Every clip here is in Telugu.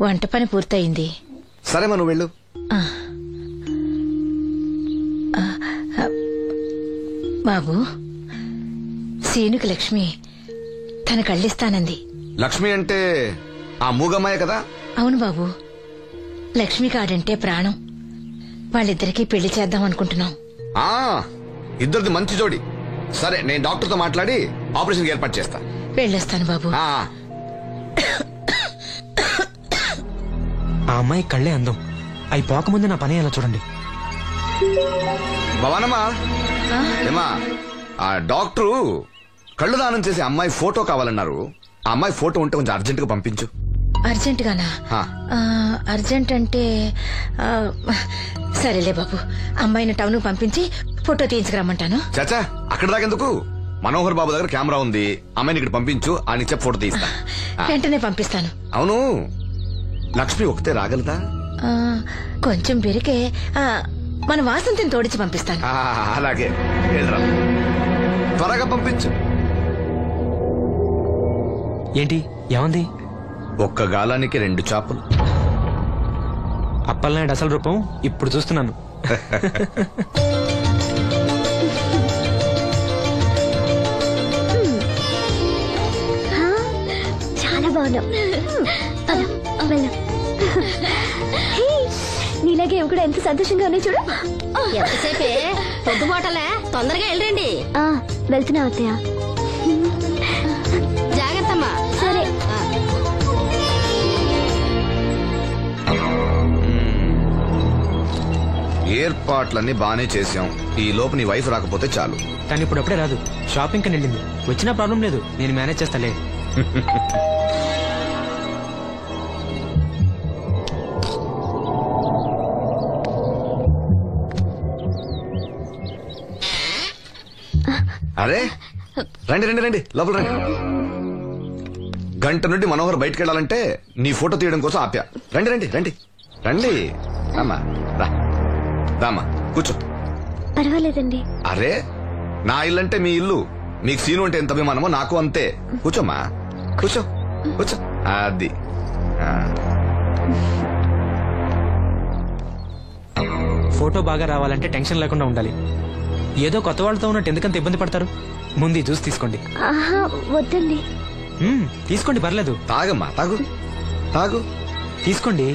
వంట పని పూర్తయింది. సరే మనం వెళ్ళు. బాబు, సీనుకి లక్ష్మి తన కళ్ళిస్తానంది. లక్ష్మి అంటే ఆ మూగమ్మాయ కదా? అవును బాబు, లక్ష్మి కాడంటే ప్రాణం. వాళ్ళిద్దరికీ పెళ్లి చేద్దాం అనుకుంటున్నాం. ఇద్దరిది మంచి జోడి. సరే, నేను డాక్టర్తో మాట్లాడి ఆపరేషన్ ఏర్పాటు చేస్తా. వెళ్ళొస్తాను బాబు. ఆ అమ్మాయి కళ్ళే అందం. అవి పోకముందు నా పని ఎలా చూడండి. భవానమ్మా, ఏమా ఆ డాక్టరు కళ్ళు దానం చేసే అమ్మాయి ఫోటో కావాలన్నారు. ఆ అమ్మాయి ఫోటో ఉంటే కొంచెం అర్జెంట్ గా పంపించు. అర్జెంట్ గానా? అర్జెంట్ అంటే సరేలే బాబు, అమ్మాయిని టౌన్ పంపించి ఫోటో తీయించుకురమ్మంటాను. చాచా, అక్కడ దాకెందుకు? మనోహర్ బాబు దగ్గర కెమెరా ఉంది. అమ్మాయిని ఇక్కడ పంపించు, ఆయన చెప్పి ఫోటో తీస్తా. వెంటనే పంపిస్తాను. అవును, లక్ష్మి ఒకతే రాగలదా? కొంచెం బెరికే. మన వాసంతిని తోడిచి పంపిస్తాను. అలాగే, త్వరగా పంపించు. ఏంటి ఏమంది? ఒక్క గాలానికి 2 చేపలు. అప్పలనాయుడు అసలు రూపం ఇప్పుడు చూస్తున్నాను. చాలా బాగున్నావు. నీలాగే కూడా ఎంత సంతోషంగా ఉన్నాయి చూడు. ఎంతసేపే పొద్దుబాటలే, తొందరగా వెళ్ళండి. వెళ్తున్నా అత్తయ్య. జాగ్రత్తమ్మా. సరే. ఏర్పాట్లన్నీ బానే చేసాం. ఈ లోపు నీ వైఫ్ రాకపోతే చాలు. కానీ ఇప్పుడు అప్పుడే రాదు, షాపింగ్ కని వెళ్ళింది. వచ్చినా ప్రాబ్లం లేదు, నేను మేనేజ్ చేస్తాలే. అరే రండి రండి రండి, లోపల రండి. గంట నుండి మనోహర్ బయటకు వెళ్ళాలంటే నీ ఫోటో తీయడం కోసం ఆప్యా. రండి రండి రండి రండి. రామ్మా, రామ్మా, కూర్చో. పర్వాలేదండి. అరే, నా ఇల్లు అంటే మీ ఇల్లు. మీకు సీను అంటే ఎంత అభిమానమో నాకు అంతే. కూర్చోమ్మా, కూర్చో కూర్చో. అది ఫోటో బాగా రావాలంటే టెన్షన్ లేకుండా ఉండాలి. ఏదో కొత్త వాళ్ళతో ఉన్నట్టు ఎందుకంత ఇబ్బంది పడతారు? ముందు జ్యూస్ తీసుకోండి. వద్దండి. తీసుకోండి, పర్లేదు. తాగమ్మా, తాగు తాగు, తీసుకోండి.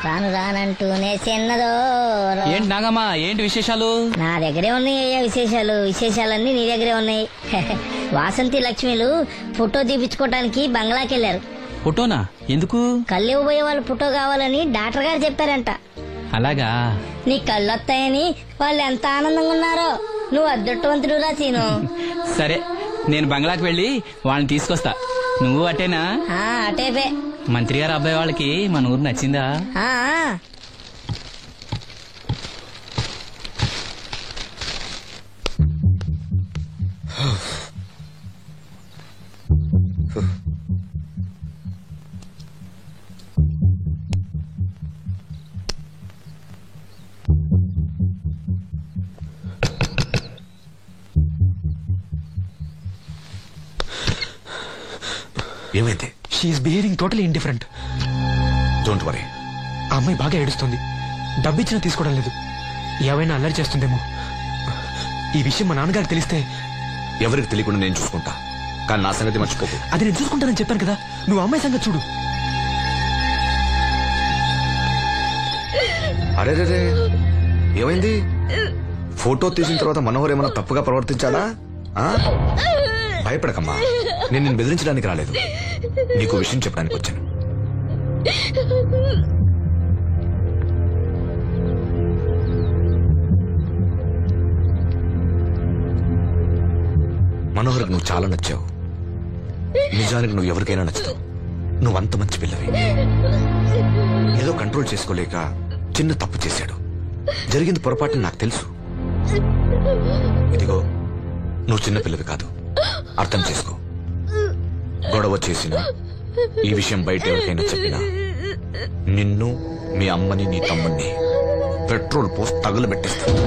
రాను రానంటూనే చిన్నదో. ఏంటి నాగమ్మా, ఏంటి విశేషాలు? నా దగ్గరే ఉన్నాయి అయ్యా విశేషాలు. విశేషాలన్నీ నీ దగ్గరే ఉన్నాయి. వాసంతి లక్ష్మిలు ఫోటో తీపించుకోవటానికి బంగ్లాకి వెళ్లారు. ఫోటోనా? ఎందుకు? కళ్ళు ఇవ్వబోయే వాళ్ళ ఫోటో కావాలని డాక్టర్ గారు చెప్పారంట. అలాగా? నీ కళ్ళు వస్తాయని వాళ్ళు ఎంత ఆనందంగా ఉన్నారో. నువ్వు అదృష్టవంతుడు రా సీను. సరే, నేను బంగ్లాకి వెళ్ళి వాళ్ళని తీసుకొస్తా. నువ్వు అటేనా? అటేపే. మంత్రి గారు అబ్బాయి వాళ్ళకి మన ఊరు నచ్చిందా? ఏమైంది? She's behaving totally indifferent. Don't worry. ఆ అమ్మాయి బాగా ఏడుస్తుంది. డబ్బిచ్చినా తీసుకోవడం లేదు. ఏవైనా అల్లరి చేస్తుందేమో. ఈ విషయం మా నాన్నగారికి తెలిస్తే? ఎవరికి తెలియకుండా నేను చూసుకుంటా, కానీ నా సంగతి మర్చిపోకు. అది నేను చూసుకుంటానని చెప్పాను కదా. నువ్వు అమ్మాయి సంగతి చూడు. అరే రే, ఏమైంది? ఫోటో తీసిన తర్వాత మనోహర్ ఏమన్నా తప్పుగా ప్రవర్తించాడా? భయపడకమ్మా, నేను నిన్ను బెదిరించడానికి రాలేదు. నీకు విషయం చెప్పడానికి వచ్చాను. మనోహర్కి నువ్వు చాలా నచ్చావు. నిజానికి నువ్వు ఎవరికైనా నచ్చుతావు. నువ్వంత మంచి పిల్లవి. ఏదో కంట్రోల్ చేసుకోలేక చిన్న తప్పు చేశాడు. జరిగింది పొరపాటు నాకు తెలుసు. ఇదిగో, నువ్వు చిన్న పిల్లవి కాదు, అర్థం చేసుకో. గొడవ చేసినా ఈ విషయం బయట ఎవరికైనా చెప్పినా నిన్ను, మీ అమ్మని, నీ తమ్ముణ్ణి పెట్రోల్ పోసి తగులబెట్టిస్తాను.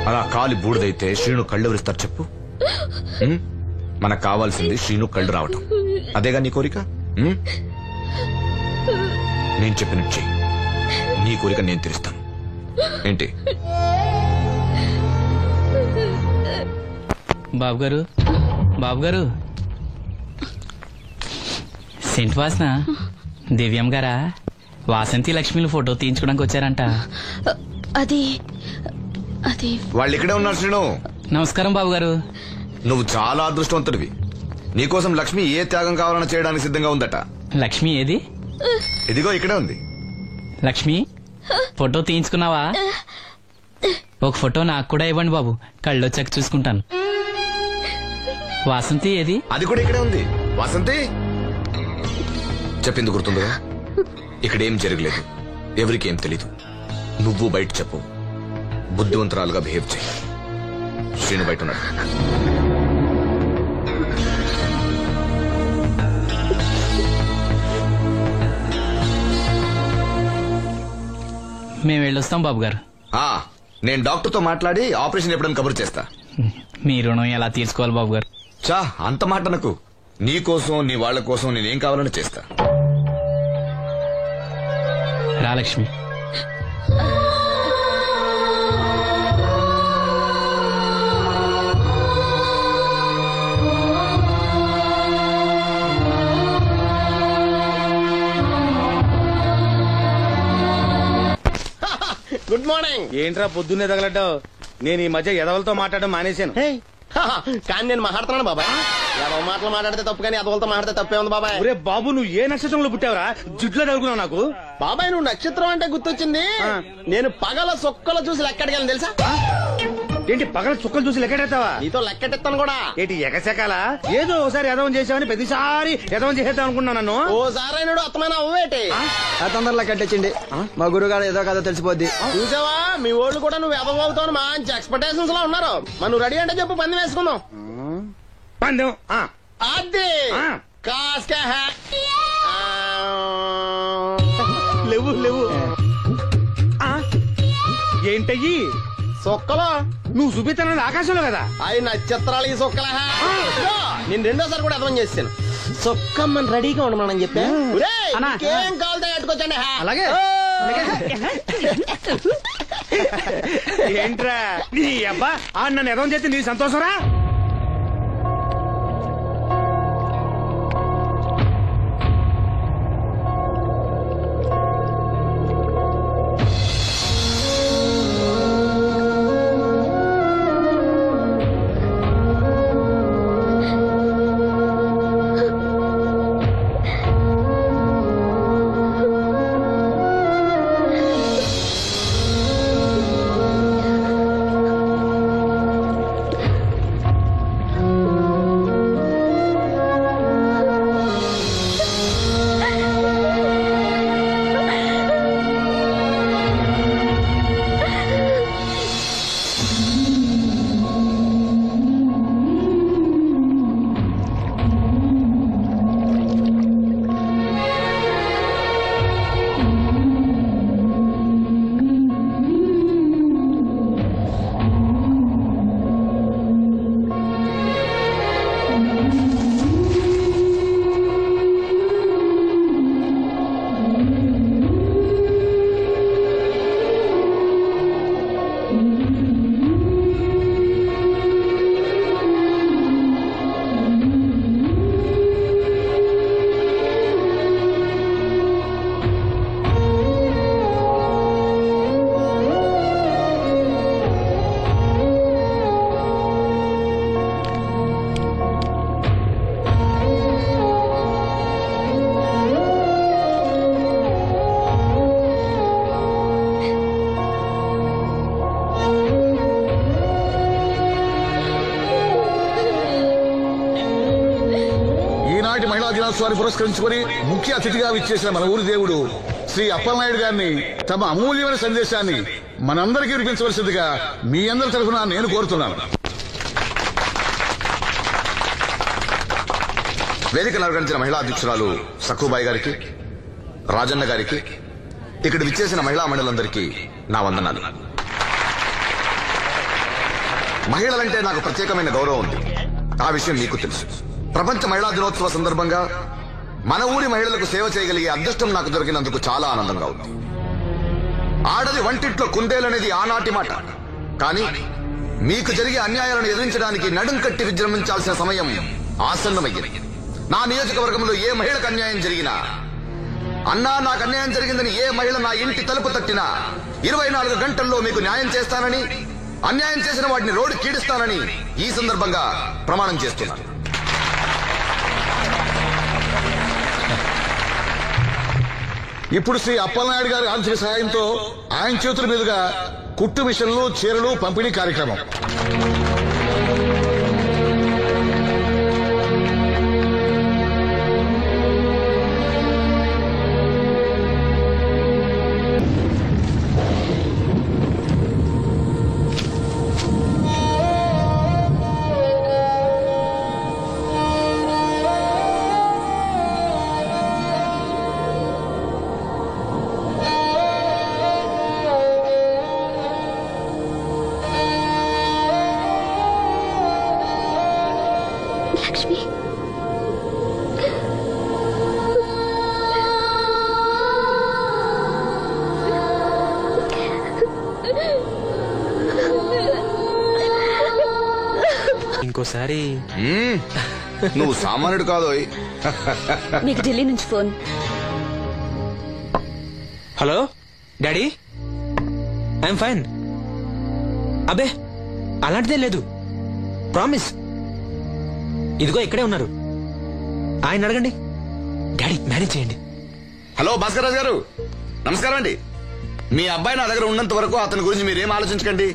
అలా కాలి బూడిదైతే శ్రీను కళ్ళు ఎవరిస్తారు చెప్పు? మనకు కావాల్సింది శ్రీను కళ్ళు రావటం. అదేగా నీ కోరిక? నేను చెప్పినట్టు చెయ్యి. నీ కోరిక నేను తీరుస్తాను. ఏంటి? బాబు గారు, బాబు గారు, సెంట్ వాసన దివ్యం గారా? వాసంతి లక్ష్మిలు ఫోటో తీయించుకోవడానికి వచ్చారంట. అది అది వాళ్ళు ఇక్కడే ఉన్నారు శ్రీను. నమస్కారం బాబు గారు. నువ్వు చాలా అదృష్టవంతుడివి. నీకోసం లక్ష్మి ఏ త్యాగం కావాలన్నా చేయడానికి సిద్ధంగా ఉందట. లక్ష్మి ఏది? ఇదిగో ఇక్కడే ఉంది. లక్ష్మి, ఫోటో తీయించుకున్నావా? ఒక ఫోటో నాకు కూడా ఇవ్వండి బాబు, కళ్ళు వచ్చాక చూసుకుంటాను. వాసంతి ఏది? అది కూడా ఇక్కడే ఉంది. వాసంతి చెప్పింది గుర్తుందిగా? ఇక్కడేం జరగలేదు, ఎవరికేం తెలీదు. నువ్వు బయట చెప్పు, బుద్ధివంతరాలుగా బిహేవ్ చేయి. శ్రీను బయట ఉన్నాడు. మేము వెళ్ళొస్తాం బాబు గారు. నేను డాక్టర్తో మాట్లాడి ఆపరేషన్ ఎప్పుడని కబురు చేస్తా. మీ రుణం ఎలా తీర్చుకోవాలి బాబు గారు? చా అంత మాట నాకు. నీ కోసం, నీ వాళ్ళ కోసం నేనేం కావాలని చేస్తా. రా లక్ష్మి. Good morning. ఏంట్రా పొద్దున్నే తగలడ్డావు? నేను ఈ మధ్య ఎదవలతో మాట్లాడడం మానేశాను. కానీ నేను మాట్లాడుతున్నాను బాబాయ్. ఎవరి మాటలు మాట్లాడితే తప్పు, కానీ అదవులతో మాట్లాడితే తప్పే ఉంది బాబాయ్. ఒరే బాబు, నువ్వు ఏ నక్షత్రంలో పుట్టావురా? జుట్లో తగులుకున్నావు నాకు. బాబాయ్, నువ్వు నక్షత్రం అంటే గుర్తొచ్చింది. నేను పగల సొక్కలు చూసి లెక్కడికి తెలుసా? ఏంటి పగల చుక్కలు చూసి లెక్కెడతావా? నీతో లెక్కెట్టిస్తాను కూడా. ఏంటి ఎగసెకాల? ఏదో ఒకసారి ఎదవం చేసావని ప్రతిసారి ఎదవం చేసేద్దాం అనుకున్నా నన్ను. ఓసారి అయినాడు అత్తమైన అవ్వేటి తొందరలో కట్టించండి. మా గురుగారు ఏదో కదా తెలిసిపోద్ది. చూసావా, మీ ఓళ్ళు కూడా నువ్వు ఎదవవుతావు మంచి ఎక్స్పెక్టేషన్స్ లో ఉన్నారు. మరి నువ్వు రెడీ అంటే చెప్పు, పందెం వేసుకుందాం. పందెం? అది కాస్క లేవు లేవు. ఏంటయ్యి సొక్కలో? నువ్వు చూపిస్తానది ఆకాశంలో కదా? అవి నక్షత్రాలు ఈ సొక్కల. నేను రెండోసారి కూడా అర్థం చేస్తాను. సొక్కమ్మని రెడీగా ఉండమని చెప్పా. ఏం కావాలితే కట్టుకోవచ్చండి. అలాగే. ఏంట్రా నీ అబ్బా నన్ను ఎదవం చేస్తే నీ సంతోషరా? దినోత్సవాన్ని పురస్కరించుకొని ముఖ్య అతిథిగా విచ్చేసిన మన ఊరి దేవుడు శ్రీ అప్పలనాయుడు గారిని తమ అమూల్యమైన సందేశాన్ని మనందరికీ వినిపించవలసిందిగా మీ అందరి తరఫున నేను కోరుతున్నాను. వేదికను అలంకరించిన మహిళా అధ్యక్షురాలు సక్కుబాయి గారికి, రాజన్న గారికి, ఇక్కడ విచ్చేసిన మహిళా మండలందరికీ నా వందనాలు. మహిళలంటే నాకు ప్రత్యేకమైన గౌరవం ఉంది. ఆ విషయం మీకు తెలుసు. ప్రపంచ మహిళా దినోత్సవ సందర్భంగా మన ఊరి మహిళలకు సేవ చేయగలిగే అదృష్టం నాకు దొరికినందుకు చాలా ఆనందంగా ఉంది. ఆడది వంటింట్లో కుందేలనేది ఆనాటి మాట. కానీ మీకు జరిగే అన్యాయాలను ఎదిరించడానికి నడుం కట్టి విజృంభించాల్సిన సమయం ఆసన్నమయ్యింది. నా నియోజకవర్గంలో ఏ మహిళకు అన్యాయం జరిగినా, అన్నా నాకు అన్యాయం జరిగిందని ఏ మహిళ నా ఇంటి తలుపు తట్టినా 24 గంటల్లో మీకు న్యాయం చేస్తానని, అన్యాయం చేసిన వాటిని రోడ్డు కీడిస్తానని ఈ సందర్భంగా ప్రమాణం చేస్తున్నాను. ఇప్పుడు శ్రీ అప్పలనాయుడు గారి ఆర్థిక సహాయంతో ఆయన చేతుల మీదుగా కుట్టు మిషన్లు, చీరలు పంపిణీ కార్యక్రమం. లక్ష్మి, ఇంకోసారి నువ్వు సామాన్యుడు కాదోయ్. మీకు ఢిల్లీ నుంచి phone. Hello daddy, I'm fine. అబే అలాంటిదే లేదు, ప్రామిస్. ఇదిగో ఇక్కడే ఉన్నారు, ఆయన అడగండి. డాడీ మేనేజ్ చేయండి. హలో భాస్కర్ రాజు గారు, నమస్కారం అండి. మీ అబ్బాయి నా దగ్గర ఉన్నంత వరకు అతని గురించి మీరేం ఆలోచించకండి.